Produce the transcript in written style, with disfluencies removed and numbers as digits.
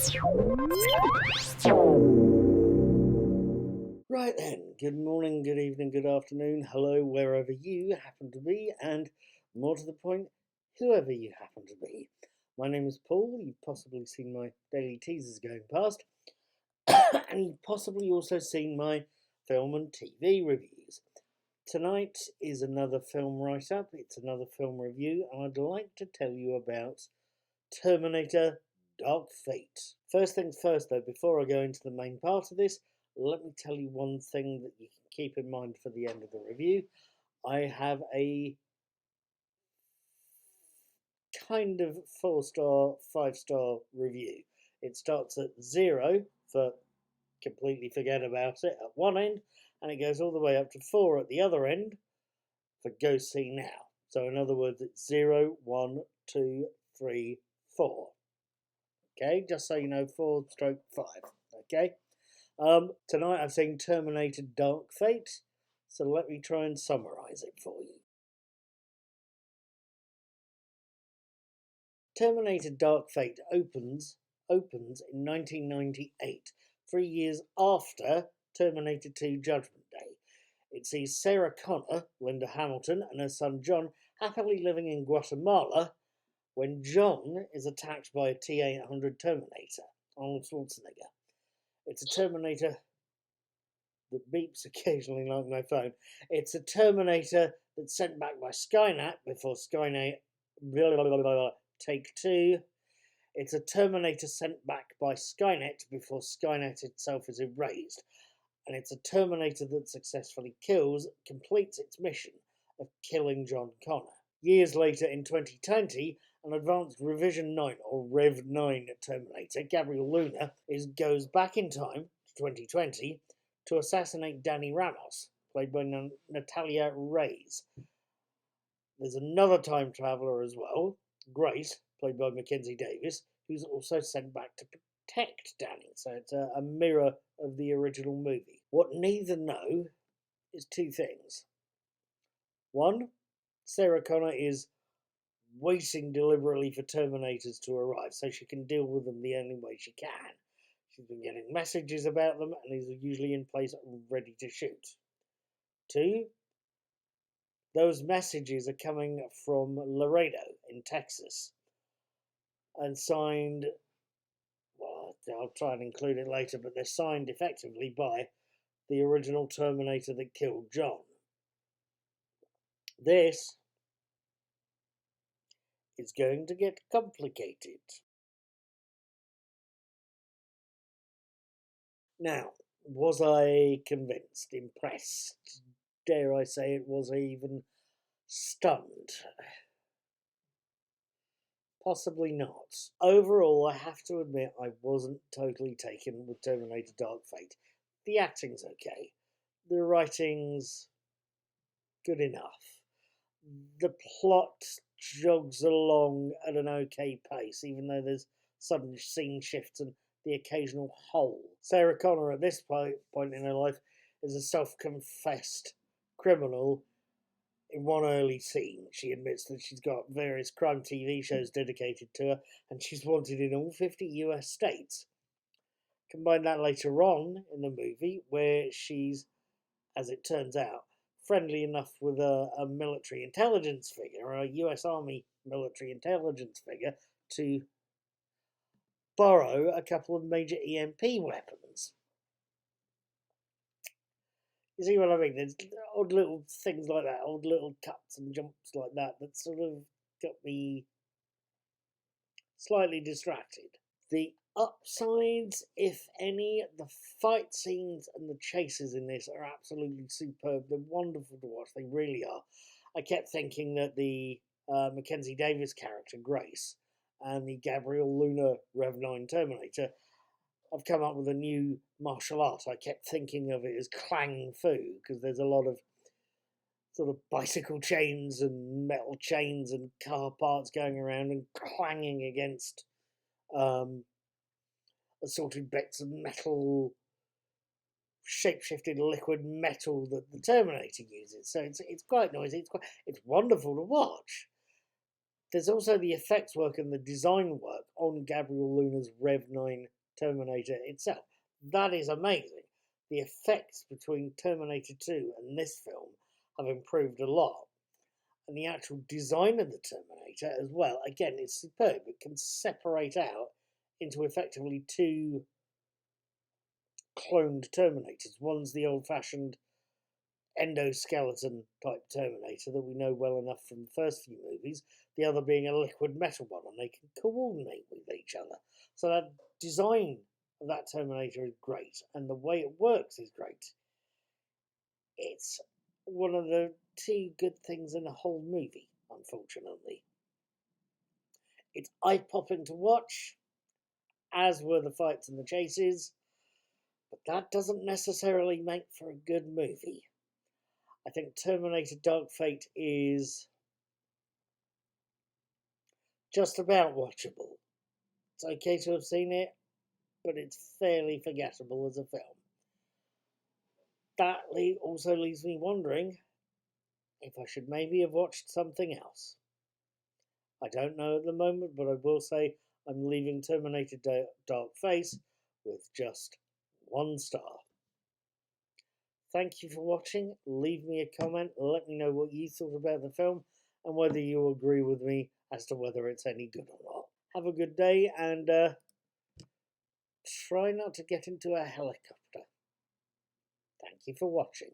Right then, good morning, good evening, good afternoon, hello, wherever you happen to be, and more to the point, whoever you happen to be. My name is Paul, you've possibly seen my Daily Teasers going past, and you've possibly also seen my film and TV reviews. Tonight is another film write-up, it's another film review, and I'd like to tell you about Terminator Dark Fate. First things first though, before I go into the main part of this, let me tell you one thing that you can keep in mind for the end of the review. I have a kind of 4-star, 5-star review. It starts at 0 for completely forget about it at one end, and it goes all the way up to 4 at the other end for go see now. So in other words, it's 0, 1, 2, 3, 4. Okay, just so you know, 4/5. Okay. Tonight I've seen Terminator Dark Fate, so let me try and summarise it for you. Terminator Dark Fate opens in 1998, 3 years after Terminator 2 Judgment Day. It sees Sarah Connor, Linda Hamilton, and her son John happily living in Guatemala when John is attacked by a T-800 Terminator, Arnold Schwarzenegger. It's a Terminator that beeps occasionally like my phone. It's a Terminator that's sent back by Skynet before Skynet... Take two. It's a Terminator sent back by Skynet before Skynet itself is erased. And it's a Terminator that successfully completes its mission of killing John Connor. Years later in 2020, an advanced Revision 9 or Rev 9 Terminator, Gabriel Luna, goes back in time to 2020 to assassinate Danny Ramos, played by Natalia Reyes. There's another time traveller as well, Grace, played by Mackenzie Davis, who's also sent back to protect Danny. So it's a mirror of the original movie. What neither know is two things. One, Sarah Connor is waiting deliberately for Terminators to arrive so she can deal with them the only way she can. She's been getting messages about them and is usually in place ready to shoot. Two, those messages are coming from Laredo in Texas and signed, well, I'll try and include it later, but they're signed effectively by the original Terminator that killed John. This is going to get complicated. Now, was I convinced, impressed? Dare I say it, was I even stunned? Possibly not. Overall, I have to admit I wasn't totally taken with Terminator Dark Fate. The acting's okay. The writing's good enough. The plot jogs along at an okay pace, even though there's sudden scene shifts and the occasional hole. Sarah Connor, at this point in her life, is a self-confessed criminal. In one early scene, she admits that she's got various crime TV shows dedicated to her, and she's wanted in all 50 US states. Combine that later on in the movie, where she's, as it turns out, friendly enough with a military intelligence figure, a US Army military intelligence figure, to borrow a couple of major EMP weapons. You see what I mean? There's odd little things like that, odd little cuts and jumps like that sort of got me slightly distracted. The upsides, if any, the fight scenes and the chases in this are absolutely superb. They're wonderful to watch. They really are. I kept thinking that the Mackenzie Davis character, Grace, and the Gabriel Luna Rev 9 Terminator have come up with a new martial art. I kept thinking of it as Kung Fu, because there's a lot of sort of bicycle chains and metal chains and car parts going around and clanging against assorted bits of metal, shape-shifted liquid metal that the Terminator uses. So it's quite noisy. It's wonderful to watch. There's also the effects work and the design work on Gabriel Luna's Rev 9 Terminator itself. That is amazing. The effects between Terminator 2 and this film have improved a lot. And the actual design of the Terminator as well, again, is superb. It can separate out into effectively two cloned Terminators. One's the old-fashioned endoskeleton type Terminator that we know well enough from the first few movies, the other being a liquid metal one, and they can coordinate with each other. So that design of that Terminator is great, and the way it works is great. It's one of the two good things in the whole movie, unfortunately. It's eye-popping to watch, as were the fights and the chases, but that doesn't necessarily make for a good movie. I think Terminator Dark Fate is just about watchable. It's okay to have seen it, but it's fairly forgettable as a film. That also leaves me wondering if I should maybe have watched something else. I don't know at the moment, but I will say I'm leaving Terminator Dark Fate with just 1 star. Thank you for watching. Leave me a comment. Let me know what you thought about the film and whether you agree with me as to whether it's any good or not. Have a good day and try not to get into a helicopter. Thank you for watching.